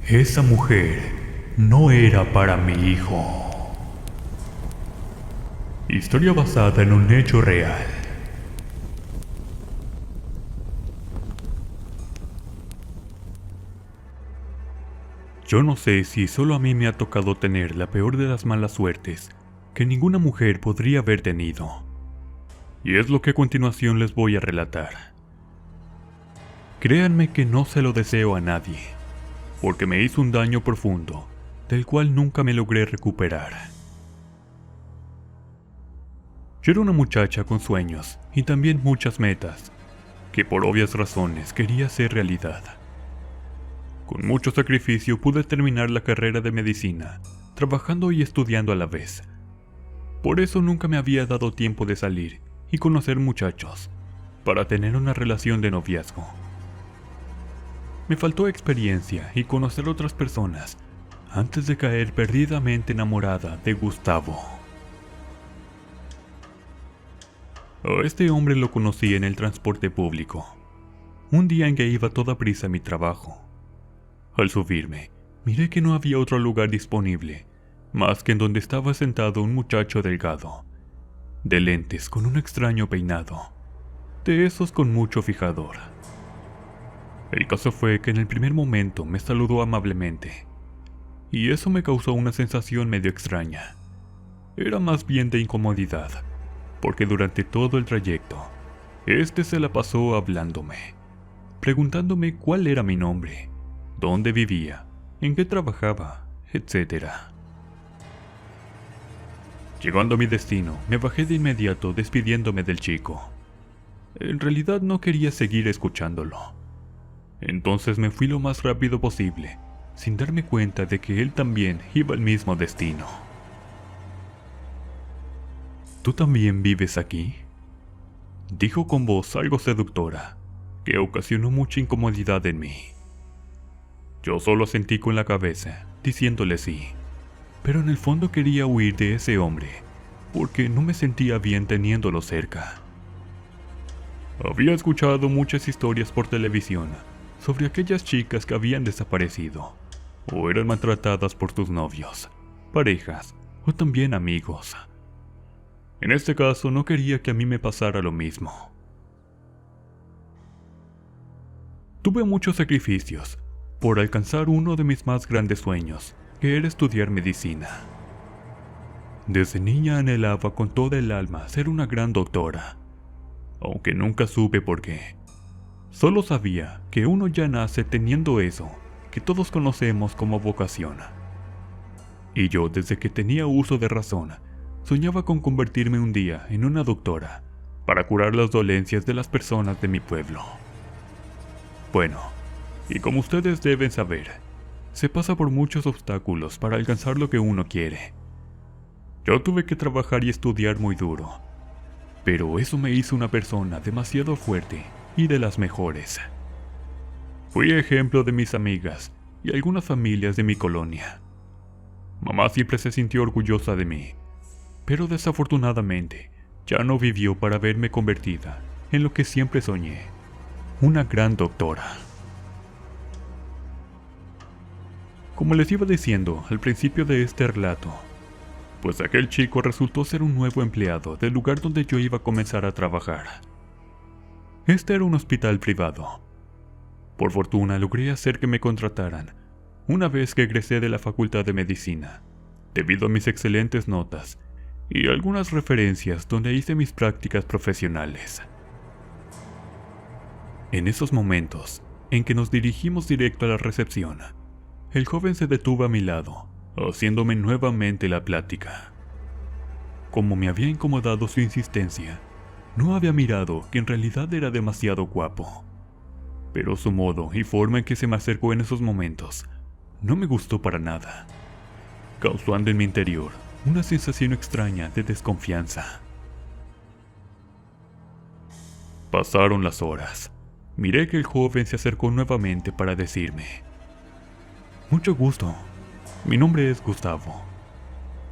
Esa mujer no era para mi hijo. Historia basada en un hecho real. Yo no sé si solo a mí me ha tocado tener la peor de las malas suertes que ninguna mujer podría haber tenido. Y es lo que a continuación les voy a relatar. Créanme que no se lo deseo a nadie, porque me hizo un daño profundo, del cual nunca me logré recuperar. Yo era una muchacha con sueños y también muchas metas, que por obvias razones quería hacer realidad. Con mucho sacrificio pude terminar la carrera de medicina, trabajando y estudiando a la vez. Por eso nunca me había dado tiempo de salir y conocer muchachos, para tener una relación de noviazgo. Me faltó experiencia y conocer otras personas antes de caer perdidamente enamorada de Gustavo. A este hombre lo conocí en el transporte público, un día en que iba a toda prisa a mi trabajo. Al subirme, miré que no había otro lugar disponible, más que en donde estaba sentado un muchacho delgado, de lentes con un extraño peinado, de esos con mucho fijador. El caso fue que en el primer momento me saludó amablemente, y eso me causó una sensación medio extraña. Era más bien de incomodidad, porque durante todo el trayecto, este se la pasó hablándome, preguntándome cuál era mi nombre, dónde vivía, en qué trabajaba, etc. Llegando a mi destino, me bajé de inmediato despidiéndome del chico. En realidad no quería seguir escuchándolo. Entonces me fui lo más rápido posible, sin darme cuenta de que él también iba al mismo destino. ¿Tú también vives aquí?, dijo con voz algo seductora, que ocasionó mucha incomodidad en mí. Yo solo asentí con la cabeza, diciéndole sí, pero en el fondo quería huir de ese hombre, porque no me sentía bien teniéndolo cerca. Había escuchado muchas historias por televisión sobre aquellas chicas que habían desaparecido, o eran maltratadas por sus novios, parejas, o también amigos. En este caso no quería que a mí me pasara lo mismo. Tuve muchos sacrificios por alcanzar uno de mis más grandes sueños, que era estudiar medicina. Desde niña anhelaba con toda el alma ser una gran doctora, aunque nunca supe por qué. Solo sabía que uno ya nace teniendo eso que todos conocemos como vocación. Y yo, desde que tenía uso de razón, soñaba con convertirme un día en una doctora para curar las dolencias de las personas de mi pueblo. Bueno, y como ustedes deben saber, se pasa por muchos obstáculos para alcanzar lo que uno quiere. Yo tuve que trabajar y estudiar muy duro, pero eso me hizo una persona demasiado fuerte y de las mejores. Fui ejemplo de mis amigas y algunas familias de mi colonia. Mamá siempre se sintió orgullosa de mí, pero desafortunadamente ya no vivió para verme convertida en lo que siempre soñé, una gran doctora. Como les iba diciendo al principio de este relato, pues aquel chico resultó ser un nuevo empleado del lugar donde yo iba a comenzar a trabajar. Este era un hospital privado. Por fortuna logré hacer que me contrataran una vez que egresé de la Facultad de Medicina, debido a mis excelentes notas y algunas referencias donde hice mis prácticas profesionales. En esos momentos en que nos dirigimos directo a la recepción, el joven se detuvo a mi lado, haciéndome nuevamente la plática. Como me había incomodado su insistencia, no había mirado que en realidad era demasiado guapo. Pero su modo y forma en que se me acercó en esos momentos no me gustó para nada, causando en mi interior una sensación extraña de desconfianza. Pasaron las horas. Miré que el joven se acercó nuevamente para decirme: mucho gusto, mi nombre es Gustavo.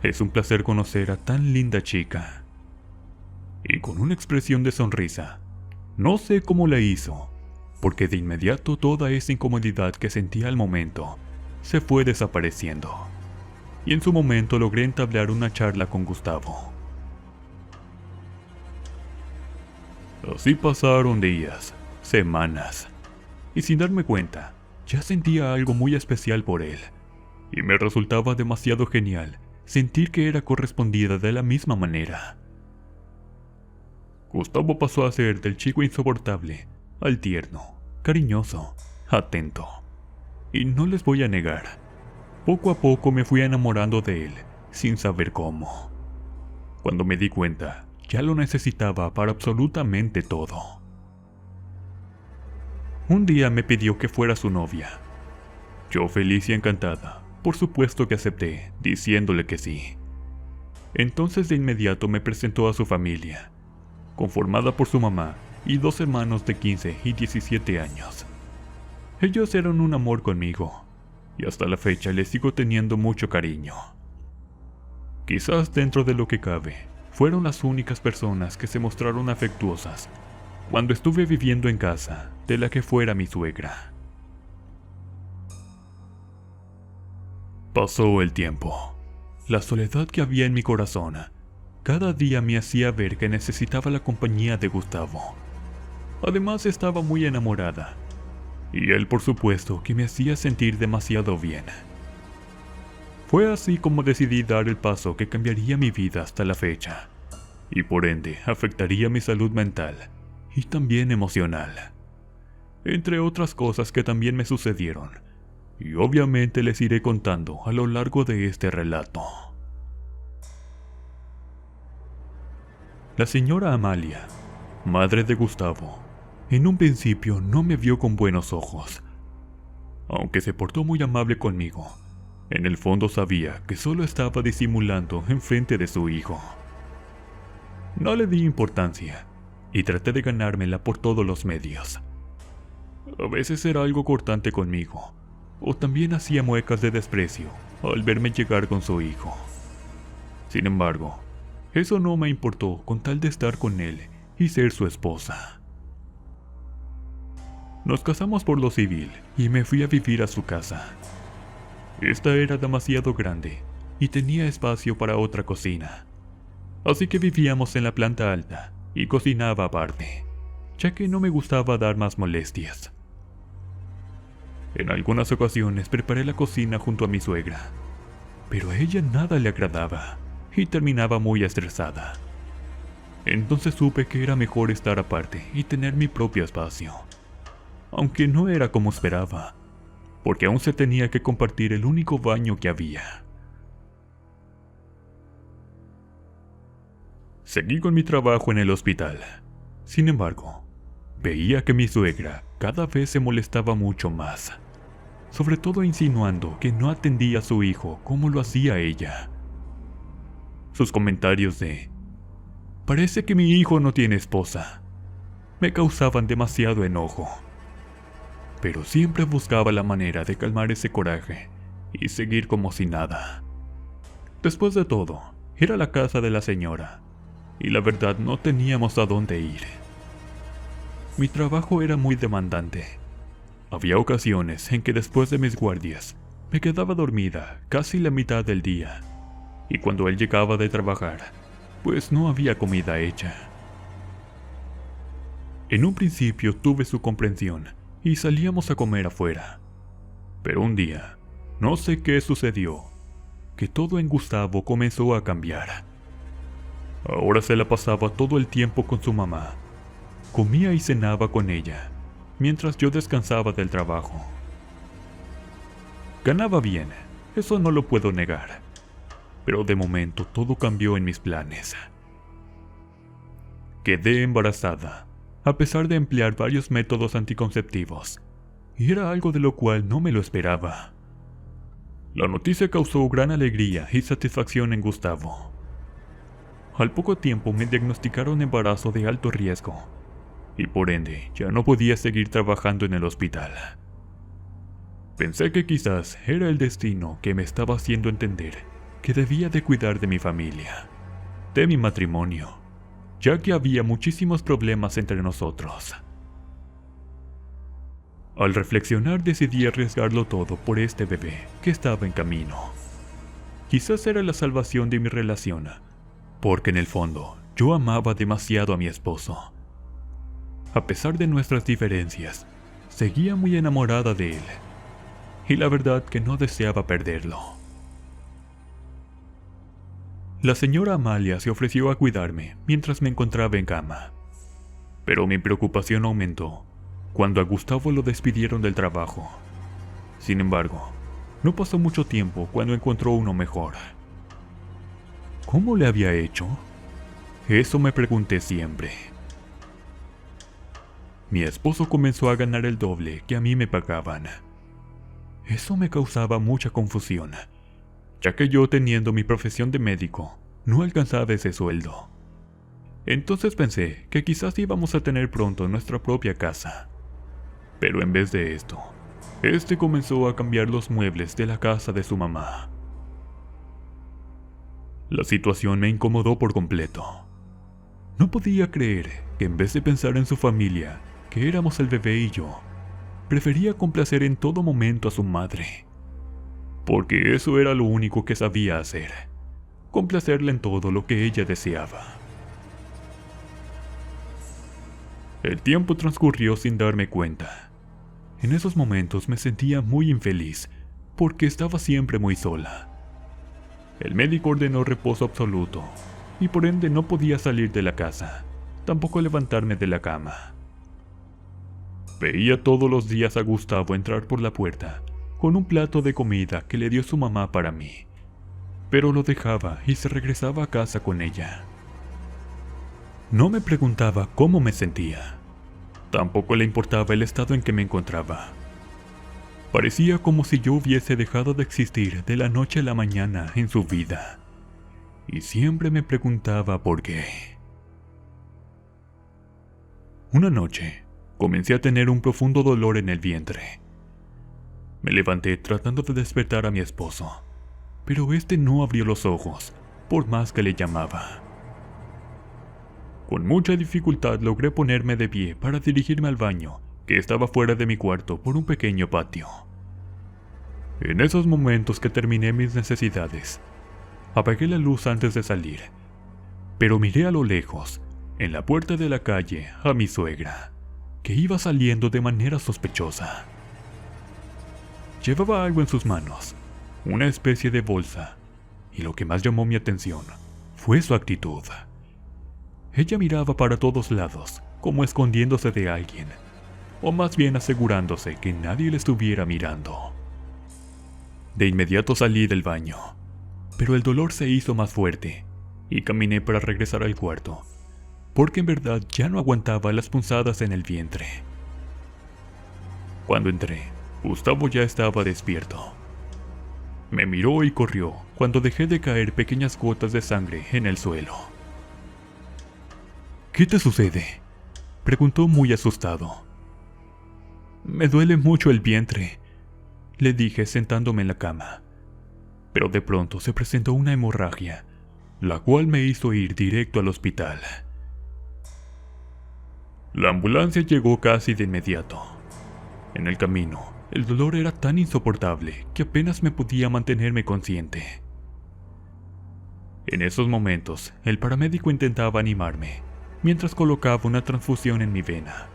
Es un placer conocer a tan linda chica. Y con una expresión de sonrisa, no sé cómo la hizo, porque de inmediato toda esa incomodidad que sentía al momento se fue desapareciendo, y en su momento logré entablar una charla con Gustavo. Así pasaron días, semanas, y sin darme cuenta, ya sentía algo muy especial por él, y me resultaba demasiado genial sentir que era correspondida de la misma manera. Gustavo pasó a ser del chico insoportable al tierno, cariñoso, atento. Y no les voy a negar, poco a poco me fui enamorando de él, sin saber cómo. Cuando me di cuenta, ya lo necesitaba para absolutamente todo. Un día me pidió que fuera su novia. Yo, feliz y encantada, por supuesto que acepté, diciéndole que sí. Entonces de inmediato me presentó a su familia, conformada por su mamá y 2 hermanos de 15 y 17 años. Ellos eran un amor conmigo, y hasta la fecha les sigo teniendo mucho cariño. Quizás dentro de lo que cabe, fueron las únicas personas que se mostraron afectuosas cuando estuve viviendo en casa de la que fuera mi suegra. Pasó el tiempo. La soledad que había en mi corazón cada día me hacía ver que necesitaba la compañía de Gustavo. Además estaba muy enamorada, y él por supuesto que me hacía sentir demasiado bien. Fue así como decidí dar el paso que cambiaría mi vida hasta la fecha, y por ende afectaría mi salud mental y también emocional, entre otras cosas que también me sucedieron, y obviamente les iré contando a lo largo de este relato. La señora Amalia, madre de Gustavo, en un principio no me vio con buenos ojos. Aunque se portó muy amable conmigo, en el fondo sabía que solo estaba disimulando enfrente de su hijo. No le di importancia y traté de ganármela por todos los medios. A veces era algo cortante conmigo, o también hacía muecas de desprecio al verme llegar con su hijo. Sin embargo, eso no me importó con tal de estar con él y ser su esposa. Nos casamos por lo civil y me fui a vivir a su casa. Esta era demasiado grande y tenía espacio para otra cocina, así que vivíamos en la planta alta y cocinaba aparte, ya que no me gustaba dar más molestias. En algunas ocasiones preparé la cocina junto a mi suegra, pero a ella nada le agradaba y terminaba muy estresada. Entonces supe que era mejor estar aparte y tener mi propio espacio, aunque no era como esperaba, porque aún se tenía que compartir el único baño que había. Seguí con mi trabajo en el hospital. Sin embargo, veía que mi suegra cada vez se molestaba mucho más, sobre todo insinuando que no atendía a su hijo como lo hacía ella. Sus comentarios de "parece que mi hijo no tiene esposa" me causaban demasiado enojo, pero siempre buscaba la manera de calmar ese coraje y seguir como si nada. Después de todo, era la casa de la señora, y la verdad no teníamos a dónde ir. Mi trabajo era muy demandante. Había ocasiones en que después de mis guardias, me quedaba dormida casi la mitad del día, y cuando él llegaba de trabajar, pues no había comida hecha. En un principio tuve su comprensión y salíamos a comer afuera. Pero un día, no sé qué sucedió, que todo en Gustavo comenzó a cambiar. Ahora se la pasaba todo el tiempo con su mamá. Comía y cenaba con ella, mientras yo descansaba del trabajo. Ganaba bien, eso no lo puedo negar, pero de momento todo cambió en mis planes. Quedé embarazada, a pesar de emplear varios métodos anticonceptivos, y era algo de lo cual no me lo esperaba. La noticia causó gran alegría y satisfacción en Gustavo. Al poco tiempo me diagnosticaron embarazo de alto riesgo, y por ende ya no podía seguir trabajando en el hospital. Pensé que quizás era el destino que me estaba haciendo entender que debía de cuidar de mi familia, de mi matrimonio, ya que había muchísimos problemas entre nosotros. Al reflexionar decidí arriesgarlo todo por este bebé que estaba en camino. Quizás era la salvación de mi relación, porque en el fondo yo amaba demasiado a mi esposo. A pesar de nuestras diferencias, seguía muy enamorada de él, y la verdad que no deseaba perderlo. La señora Amalia se ofreció a cuidarme mientras me encontraba en cama, pero mi preocupación aumentó cuando a Gustavo lo despidieron del trabajo. Sin embargo, no pasó mucho tiempo cuando encontró uno mejor. ¿Cómo le había hecho? Eso me pregunté siempre. Mi esposo comenzó a ganar el doble que a mí me pagaban. Eso me causaba mucha confusión, ya que yo, teniendo mi profesión de médico, no alcanzaba ese sueldo. Entonces pensé que quizás íbamos a tener pronto nuestra propia casa. Pero en vez de esto, este comenzó a cambiar los muebles de la casa de su mamá. La situación me incomodó por completo. No podía creer que en vez de pensar en su familia, que éramos el bebé y yo, prefería complacer en todo momento a su madre. Porque eso era lo único que sabía hacer, complacerla en todo lo que ella deseaba. El tiempo transcurrió sin darme cuenta. En esos momentos me sentía muy infeliz, porque estaba siempre muy sola. El médico ordenó reposo absoluto, y por ende no podía salir de la casa, tampoco levantarme de la cama. Veía todos los días a Gustavo entrar por la puerta, con un plato de comida que le dio su mamá para mí, pero lo dejaba y se regresaba a casa con ella. No me preguntaba cómo me sentía. Tampoco le importaba el estado en que me encontraba. Parecía como si yo hubiese dejado de existir de la noche a la mañana en su vida. Y siempre me preguntaba por qué. Una noche, comencé a tener un profundo dolor en el vientre. Me levanté tratando de despertar a mi esposo, pero este no abrió los ojos, por más que le llamaba. Con mucha dificultad logré ponerme de pie para dirigirme al baño, que estaba fuera de mi cuarto por un pequeño patio. En esos momentos que terminé mis necesidades, apagué la luz antes de salir, pero miré a lo lejos, en la puerta de la calle, a mi suegra, que iba saliendo de manera sospechosa. Llevaba algo en sus manos, una especie de bolsa, y lo que más llamó mi atención fue su actitud. Ella miraba para todos lados, como escondiéndose de alguien, o más bien asegurándose que nadie le estuviera mirando. De inmediato salí del baño, pero el dolor se hizo más fuerte, y caminé para regresar al cuarto, porque en verdad ya no aguantaba las punzadas en el vientre. Cuando entré, Gustavo ya estaba despierto. Me miró y corrió cuando dejé de caer pequeñas gotas de sangre en el suelo. ¿Qué te sucede?, preguntó muy asustado. Me duele mucho el vientre, le dije sentándome en la cama. Pero de pronto se presentó una hemorragia, la cual me hizo ir directo al hospital. La ambulancia llegó casi de inmediato. En el camino, el dolor era tan insoportable que apenas me podía mantenerme consciente. En esos momentos, el paramédico intentaba animarme, mientras colocaba una transfusión en mi vena,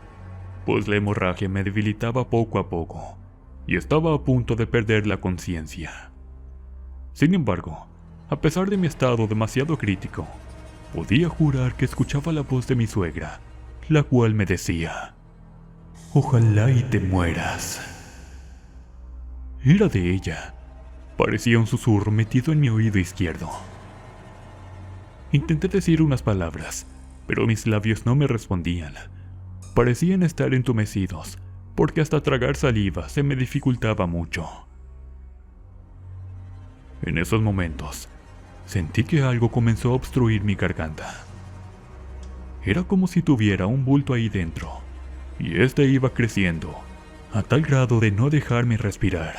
pues la hemorragia me debilitaba poco a poco, y estaba a punto de perder la conciencia. Sin embargo, a pesar de mi estado demasiado crítico, podía jurar que escuchaba la voz de mi suegra, la cual me decía: «Ojalá y te mueras». Era de ella. Parecía un susurro metido en mi oído izquierdo. Intenté decir unas palabras, pero mis labios no me respondían. Parecían estar entumecidos, porque hasta tragar saliva se me dificultaba mucho. En esos momentos, sentí que algo comenzó a obstruir mi garganta. Era como si tuviera un bulto ahí dentro, y este iba creciendo, a tal grado de no dejarme respirar.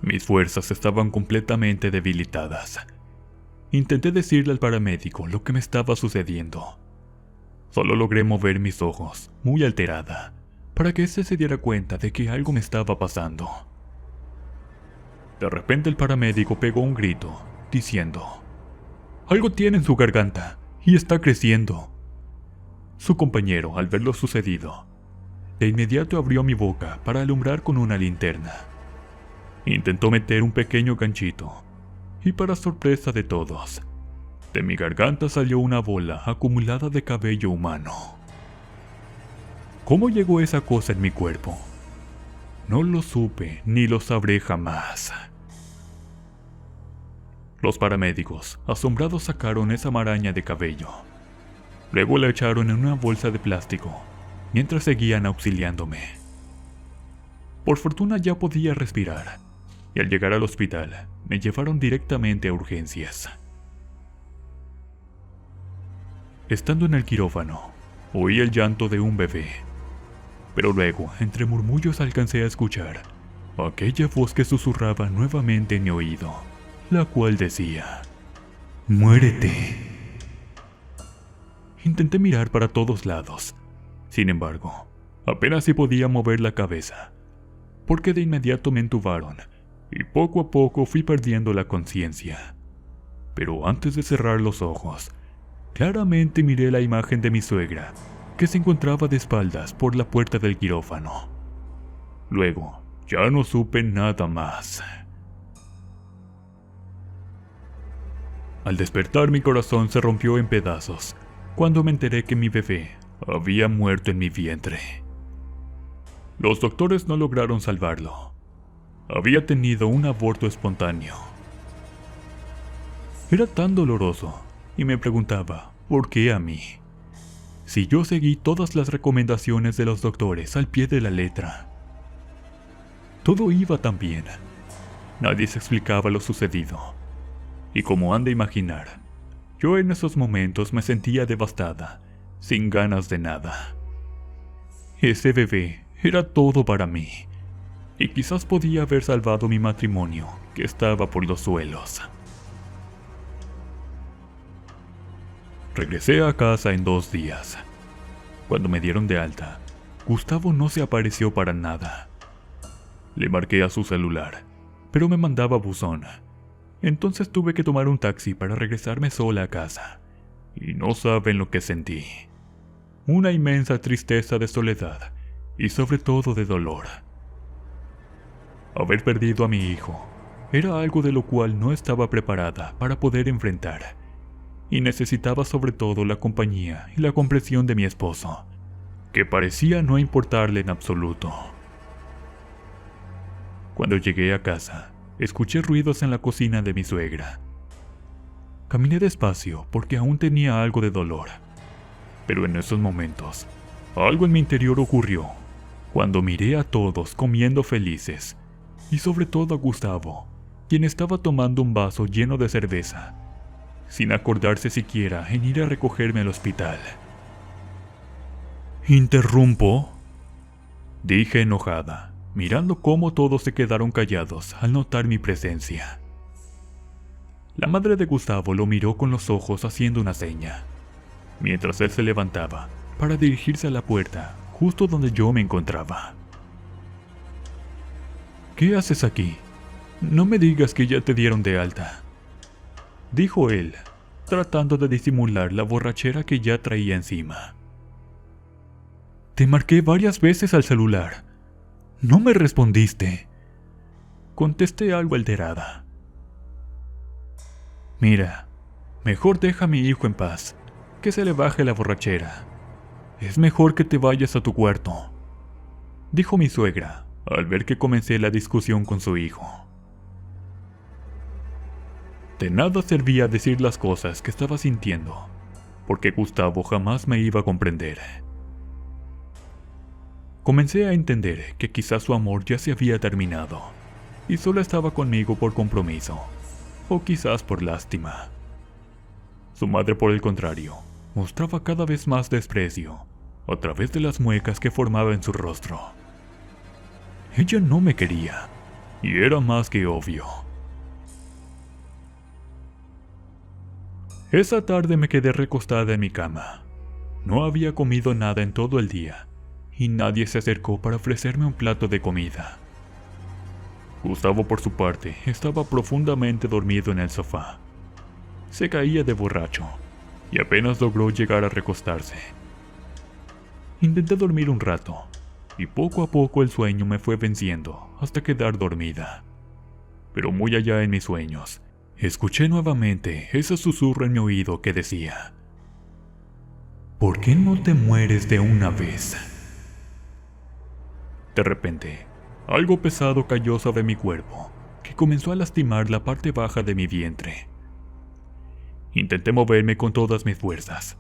Mis fuerzas estaban completamente debilitadas. Intenté decirle al paramédico lo que me estaba sucediendo. Solo logré mover mis ojos, muy alterada, para que éste se diera cuenta de que algo me estaba pasando. De repente el paramédico pegó un grito, diciendo: «Algo tiene en su garganta y está creciendo». Su compañero, al ver lo sucedido, de inmediato abrió mi boca para alumbrar con una linterna. Intentó meter un pequeño ganchito, y para sorpresa de todos, de mi garganta salió una bola acumulada de cabello humano. ¿Cómo llegó esa cosa en mi cuerpo? No lo supe ni lo sabré jamás. Los paramédicos, asombrados, sacaron esa maraña de cabello. Luego la echaron en una bolsa de plástico, mientras seguían auxiliándome. Por fortuna ya podía respirar, y al llegar al hospital, me llevaron directamente a urgencias. Estando en el quirófano, oí el llanto de un bebé. Pero luego, entre murmullos, alcancé a escuchar aquella voz que susurraba nuevamente en mi oído, la cual decía: «Muérete». Intenté mirar para todos lados. Sin embargo, apenas si podía mover la cabeza, porque de inmediato me entubaron y poco a poco fui perdiendo la conciencia. Pero antes de cerrar los ojos, claramente miré la imagen de mi suegra, que se encontraba de espaldas por la puerta del quirófano. Luego, ya no supe nada más. Al despertar, mi corazón se rompió en pedazos cuando me enteré que mi bebé había muerto en mi vientre. Los doctores no lograron salvarlo. Había tenido un aborto espontáneo. Era tan doloroso y me preguntaba por qué a mí, si yo seguí todas las recomendaciones de los doctores al pie de la letra. Todo iba tan bien. Nadie se explicaba lo sucedido. Y como han de imaginar, yo en esos momentos me sentía devastada, sin ganas de nada. Ese bebé era todo para mí, y quizás podía haber salvado mi matrimonio, que estaba por los suelos. Regresé a casa en 2 días. Cuando me dieron de alta, Gustavo no se apareció para nada. Le marqué a su celular, pero me mandaba buzón. Entonces tuve que tomar un taxi para regresarme sola a casa. Y no saben lo que sentí. Una inmensa tristeza de soledad y sobre todo de dolor. Haber perdido a mi hijo era algo de lo cual no estaba preparada para poder enfrentar. Y necesitaba sobre todo la compañía y la comprensión de mi esposo, que parecía no importarle en absoluto. Cuando llegué a casa, escuché ruidos en la cocina de mi suegra. Caminé despacio porque aún tenía algo de dolor, pero en esos momentos, algo en mi interior ocurrió, cuando miré a todos comiendo felices, y sobre todo a Gustavo, quien estaba tomando un vaso lleno de cerveza, sin acordarse siquiera en ir a recogerme al hospital. «¿Interrumpo?», dije enojada, mirando cómo todos se quedaron callados al notar mi presencia. La madre de Gustavo lo miró con los ojos haciendo una seña, mientras él se levantaba para dirigirse a la puerta justo donde yo me encontraba. «¿Qué haces aquí? No me digas que ya te dieron de alta», dijo él, tratando de disimular la borrachera que ya traía encima. «Te marqué varias veces al celular. No me respondiste», contesté algo alterada. «Mira, mejor deja a mi hijo en paz, que se le baje la borrachera. Es mejor que te vayas a tu cuarto», dijo mi suegra, al ver que comencé la discusión con su hijo. De nada servía decir las cosas que estaba sintiendo, porque Gustavo jamás me iba a comprender. Comencé a entender que quizás su amor ya se había terminado, y solo estaba conmigo por compromiso, o quizás por lástima. Su madre, por el contrario, mostraba cada vez más desprecio, a través de las muecas que formaba en su rostro. Ella no me quería, y era más que obvio. Esa tarde me quedé recostada en mi cama. No había comido nada en todo el día, y nadie se acercó para ofrecerme un plato de comida. Gustavo, por su parte, estaba profundamente dormido en el sofá. Se caía de borracho y apenas logró llegar a recostarse. Intenté dormir un rato y poco a poco el sueño me fue venciendo hasta quedar dormida. Pero muy allá en mis sueños, escuché nuevamente ese susurro en mi oído que decía: ¿por qué no te mueres de una vez? De repente, algo pesado cayó sobre mi cuerpo, que comenzó a lastimar la parte baja de mi vientre. Intenté moverme con todas mis fuerzas.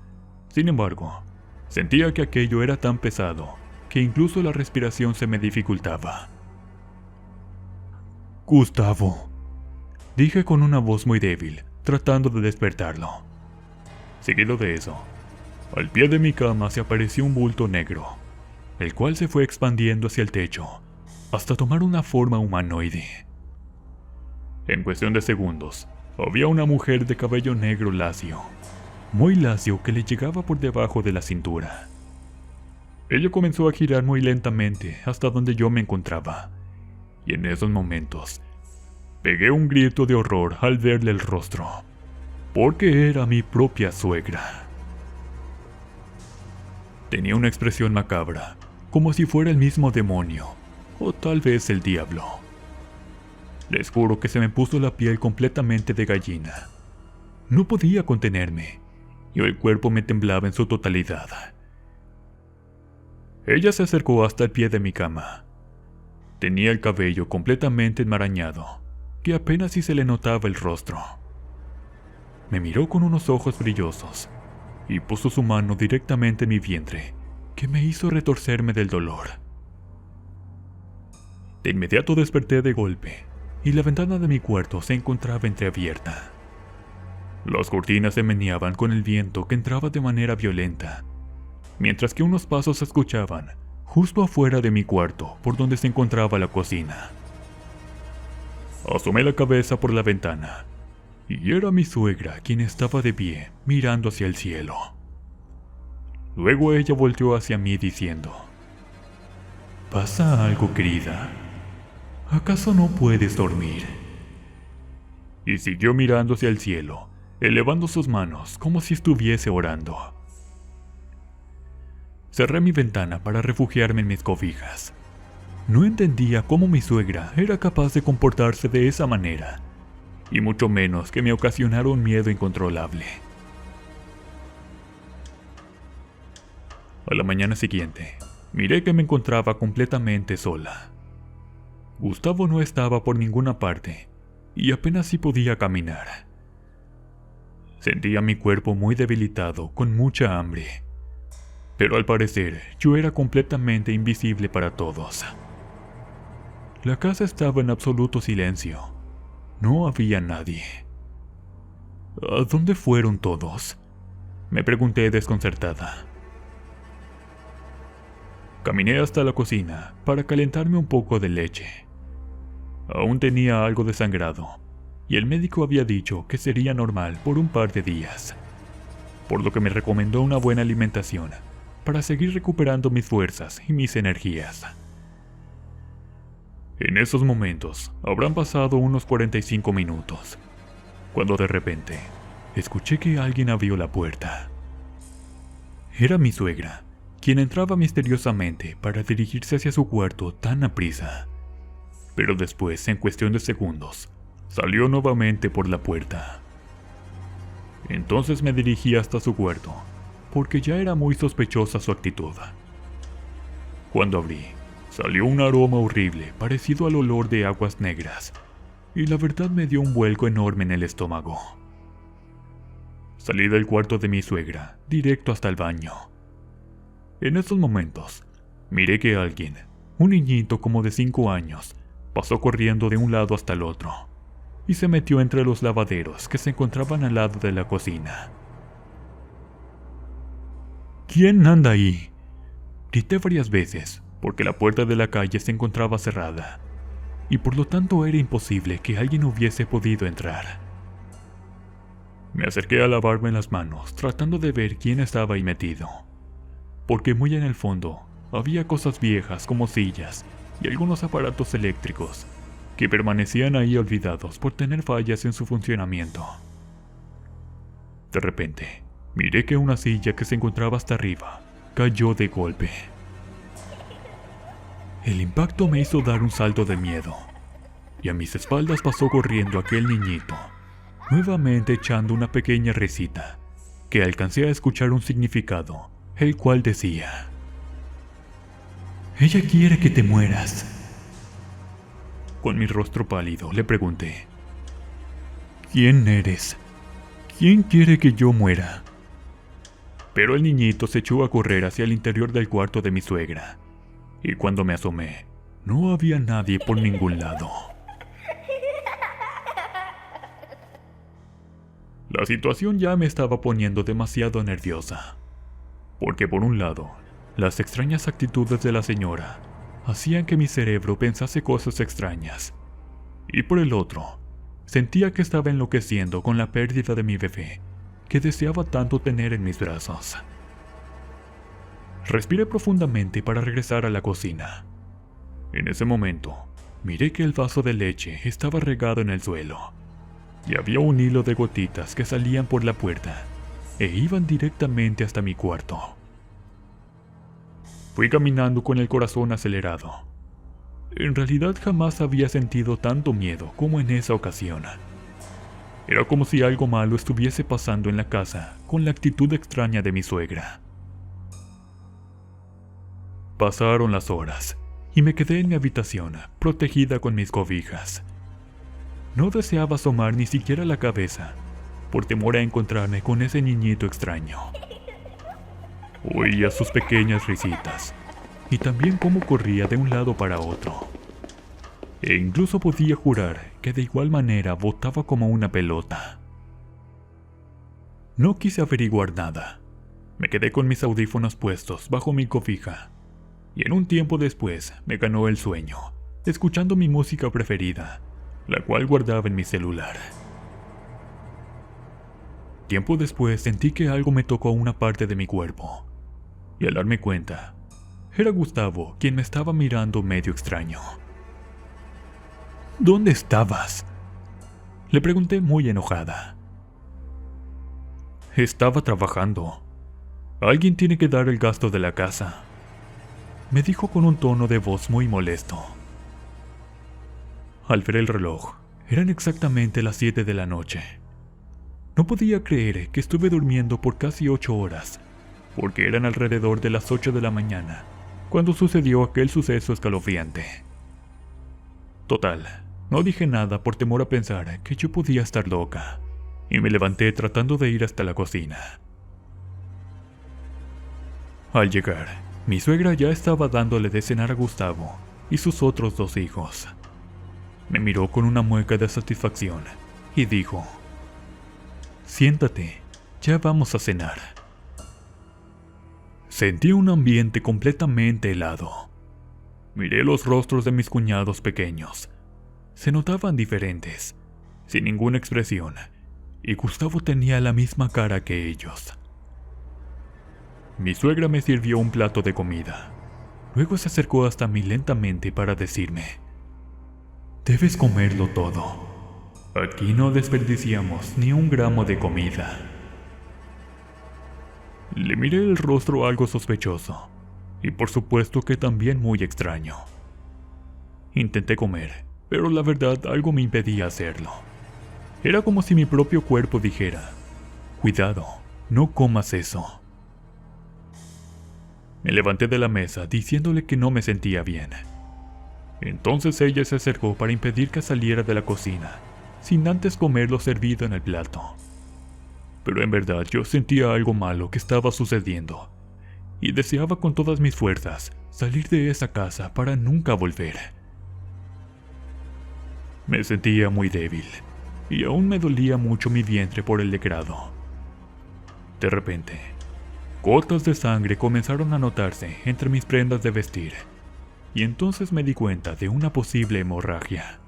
Sin embargo, sentía que aquello era tan pesado que incluso la respiración se me dificultaba. «Gustavo», dije con una voz muy débil, tratando de despertarlo. Seguido de eso, al pie de mi cama se apareció un bulto negro, el cual se fue expandiendo hacia el techo, hasta tomar una forma humanoide. En cuestión de segundos, había una mujer de cabello negro lacio, muy lacio, que le llegaba por debajo de la cintura. Ella comenzó a girar muy lentamente hasta donde yo me encontraba, y en esos momentos pegué un grito de horror al verle el rostro, porque era mi propia suegra. Tenía una expresión macabra, como si fuera el mismo demonio, o tal vez el diablo. Les juro que se me puso la piel completamente de gallina. No podía contenerme, y el cuerpo me temblaba en su totalidad. Ella se acercó hasta el pie de mi cama. Tenía el cabello completamente enmarañado, que apenas si se le notaba el rostro. Me miró con unos ojos brillosos, y puso su mano directamente en mi vientre, que me hizo retorcerme del dolor. De inmediato desperté de golpe, y la ventana de mi cuarto se encontraba entreabierta. Las cortinas se meneaban con el viento que entraba de manera violenta, mientras que unos pasos se escuchaban justo afuera de mi cuarto, por donde se encontraba la cocina. Asomé la cabeza por la ventana, y era mi suegra quien estaba de pie, mirando hacia el cielo. Luego ella volteó hacia mí diciendo: «¿Pasa algo, querida? ¿Acaso no puedes dormir?». Y siguió mirando hacia el cielo, elevando sus manos como si estuviese orando. Cerré mi ventana para refugiarme en mis cobijas. No entendía cómo mi suegra era capaz de comportarse de esa manera, y mucho menos que me ocasionara un miedo incontrolable. A la mañana siguiente, miré que me encontraba completamente sola. Gustavo no estaba por ninguna parte, y apenas si podía caminar. Sentía mi cuerpo muy debilitado, con mucha hambre. Pero al parecer, yo era completamente invisible para todos. La casa estaba en absoluto silencio. No había nadie. ¿A dónde fueron todos?, me pregunté desconcertada. Caminé hasta la cocina para calentarme un poco de leche. Aún tenía algo de sangrado, y el médico había dicho que sería normal por un par de días, por lo que me recomendó una buena alimentación para seguir recuperando mis fuerzas y mis energías. En esos momentos habrán pasado unos 45 minutos, cuando de repente escuché que alguien abrió la puerta. Era mi suegra, quien entraba misteriosamente para dirigirse hacia su cuarto tan aprisa. Pero después, en cuestión de segundos, salió nuevamente por la puerta. Entonces me dirigí hasta su cuarto, porque ya era muy sospechosa su actitud. Cuando abrí, salió un aroma horrible parecido al olor de aguas negras, y la verdad me dio un vuelco enorme en el estómago. Salí del cuarto de mi suegra, directo hasta el baño. En esos momentos, miré que alguien, un niñito como de 5 años, pasó corriendo de un lado hasta el otro, y se metió entre los lavaderos que se encontraban al lado de la cocina. «¿Quién anda ahí?», grité varias veces, porque la puerta de la calle se encontraba cerrada, y por lo tanto era imposible que alguien hubiese podido entrar. Me acerqué a lavarme las manos, tratando de ver quién estaba ahí metido, porque muy en el fondo había cosas viejas como sillas y algunos aparatos eléctricos que permanecían ahí olvidados por tener fallas en su funcionamiento. De repente, miré que una silla que se encontraba hasta arriba cayó de golpe. El impacto me hizo dar un salto de miedo, y a mis espaldas pasó corriendo aquel niñito, nuevamente echando una pequeña risita, que alcancé a escuchar un significado, el cual decía: «Ella quiere que te mueras». Con mi rostro pálido le pregunté: «¿Quién eres? ¿Quién quiere que yo muera?». Pero el niñito se echó a correr hacia el interior del cuarto de mi suegra, y cuando me asomé, no había nadie por ningún lado. La situación ya me estaba poniendo demasiado nerviosa, porque por un lado, las extrañas actitudes de la señora hacían que mi cerebro pensase cosas extrañas, y por el otro, sentía que estaba enloqueciendo con la pérdida de mi bebé, que deseaba tanto tener en mis brazos. Respiré profundamente para regresar a la cocina. En ese momento, miré que el vaso de leche estaba regado en el suelo, y había un hilo de gotitas que salían por la puerta e iban directamente hasta mi cuarto. Fui caminando con el corazón acelerado. En realidad jamás había sentido tanto miedo como en esa ocasión. Era como si algo malo estuviese pasando en la casa con la actitud extraña de mi suegra. Pasaron las horas y me quedé en mi habitación, protegida con mis cobijas. No deseaba asomar ni siquiera la cabeza, por temor a encontrarme con ese niñito extraño. Oía sus pequeñas risitas, y también cómo corría de un lado para otro. E incluso podía jurar que de igual manera botaba como una pelota. No quise averiguar nada. Me quedé con mis audífonos puestos bajo mi cobija, y en un tiempo después me ganó el sueño, escuchando mi música preferida, la cual guardaba en mi celular. Tiempo después sentí que algo me tocó una parte de mi cuerpo, y al darme cuenta, era Gustavo quien me estaba mirando medio extraño. «¿Dónde estabas?», le pregunté muy enojada. «Estaba trabajando. Alguien tiene que dar el gasto de la casa», me dijo con un tono de voz muy molesto. Al ver el reloj, eran exactamente las 7 de la noche. No podía creer que estuve durmiendo por casi 8 horas, porque eran alrededor de las 8 de la mañana, cuando sucedió aquel suceso escalofriante. Total, no dije nada por temor a pensar que yo podía estar loca, y me levanté tratando de ir hasta la cocina. Al llegar, mi suegra ya estaba dándole de cenar a Gustavo y sus otros 2 hijos. Me miró con una mueca de satisfacción y dijo: «Siéntate, ya vamos a cenar». Sentí un ambiente completamente helado. Miré los rostros de mis cuñados pequeños. Se notaban diferentes, sin ninguna expresión, y Gustavo tenía la misma cara que ellos. Mi suegra me sirvió un plato de comida. Luego se acercó hasta mí lentamente para decirme: «Debes comerlo todo. Aquí no desperdiciamos ni un gramo de comida». Le miré el rostro algo sospechoso, y por supuesto que también muy extraño. Intenté comer, pero la verdad algo me impedía hacerlo. Era como si mi propio cuerpo dijera: «Cuidado, no comas eso». Me levanté de la mesa diciéndole que no me sentía bien. Entonces ella se acercó para impedir que saliera de la cocina, sin antes comer lo servido en el plato. Pero en verdad yo sentía algo malo que estaba sucediendo, y deseaba con todas mis fuerzas salir de esa casa para nunca volver. Me sentía muy débil, y aún me dolía mucho mi vientre por el degrado. De repente, gotas de sangre comenzaron a notarse entre mis prendas de vestir, y entonces me di cuenta de una posible hemorragia.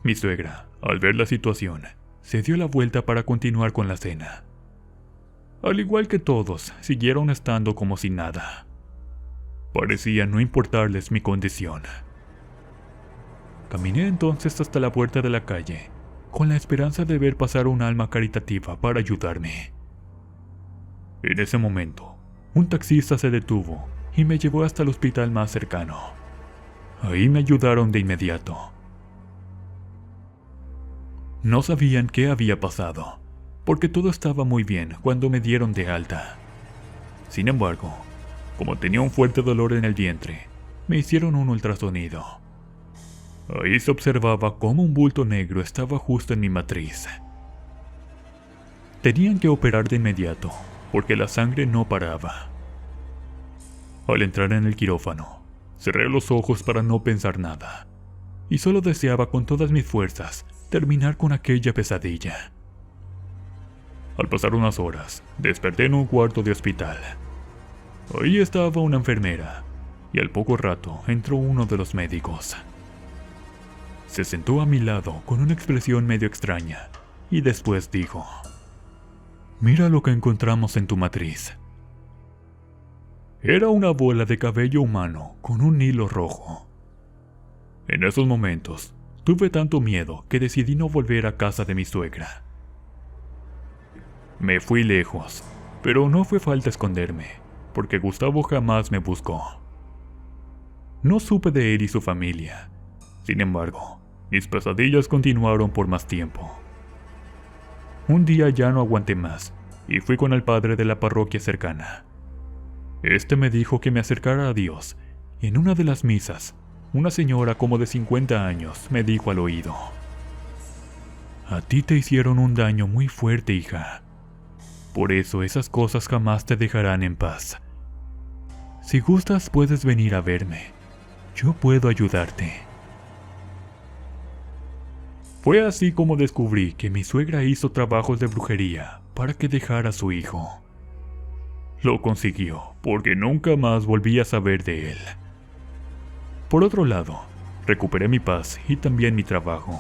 Mi suegra, al ver la situación, se dio la vuelta para continuar con la cena. Al igual que todos, siguieron estando como si nada. Parecía no importarles mi condición. Caminé entonces hasta la puerta de la calle, con la esperanza de ver pasar un alma caritativa para ayudarme. En ese momento, un taxista se detuvo y me llevó hasta el hospital más cercano. Ahí me ayudaron de inmediato. No sabían qué había pasado, porque todo estaba muy bien cuando me dieron de alta. Sin embargo, como tenía un fuerte dolor en el vientre, me hicieron un ultrasonido. Ahí se observaba cómo un bulto negro estaba justo en mi matriz. Tenían que operar de inmediato, porque la sangre no paraba. Al entrar en el quirófano, cerré los ojos para no pensar nada, y solo deseaba con todas mis fuerzas terminar con aquella pesadilla. Al pasar unas horas, desperté en un cuarto de hospital. Ahí estaba una enfermera, y al poco rato entró uno de los médicos. Se sentó a mi lado con una expresión medio extraña, y después dijo: «Mira lo que encontramos en tu matriz». Era una bola de cabello humano con un hilo rojo. En esos momentos, tuve tanto miedo que decidí no volver a casa de mi suegra. Me fui lejos, pero no fue falta esconderme, porque Gustavo jamás me buscó. No supe de él y su familia. Sin embargo, mis pesadillas continuaron por más tiempo. Un día ya no aguanté más, y fui con el padre de la parroquia cercana. Este me dijo que me acercara a Dios, y en una de las misas, una señora como de 50 años me dijo al oído: «A ti te hicieron un daño muy fuerte, hija. Por eso esas cosas jamás te dejarán en paz. Si gustas puedes venir a verme. Yo puedo ayudarte». Fue así como descubrí que mi suegra hizo trabajos de brujería para que dejara a su hijo. Lo consiguió, porque nunca más volví a saber de él. Por otro lado, recuperé mi paz y también mi trabajo.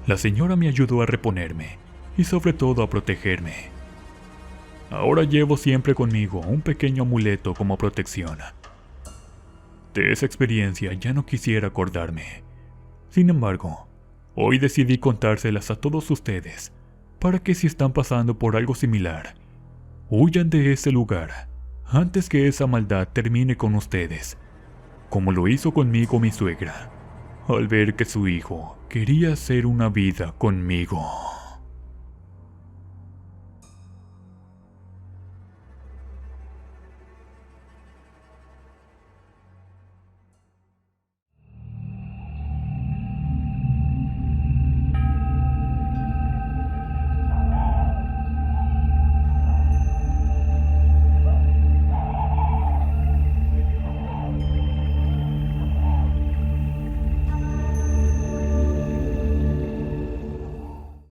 La señora me ayudó a reponerme y sobre todo a protegerme. Ahora llevo siempre conmigo un pequeño amuleto como protección. De esa experiencia ya no quisiera acordarme. Sin embargo, hoy decidí contárselas a todos ustedes, para que si están pasando por algo similar, huyan de ese lugar antes que esa maldad termine con ustedes, como lo hizo conmigo mi suegra, al ver que su hijo quería hacer una vida conmigo.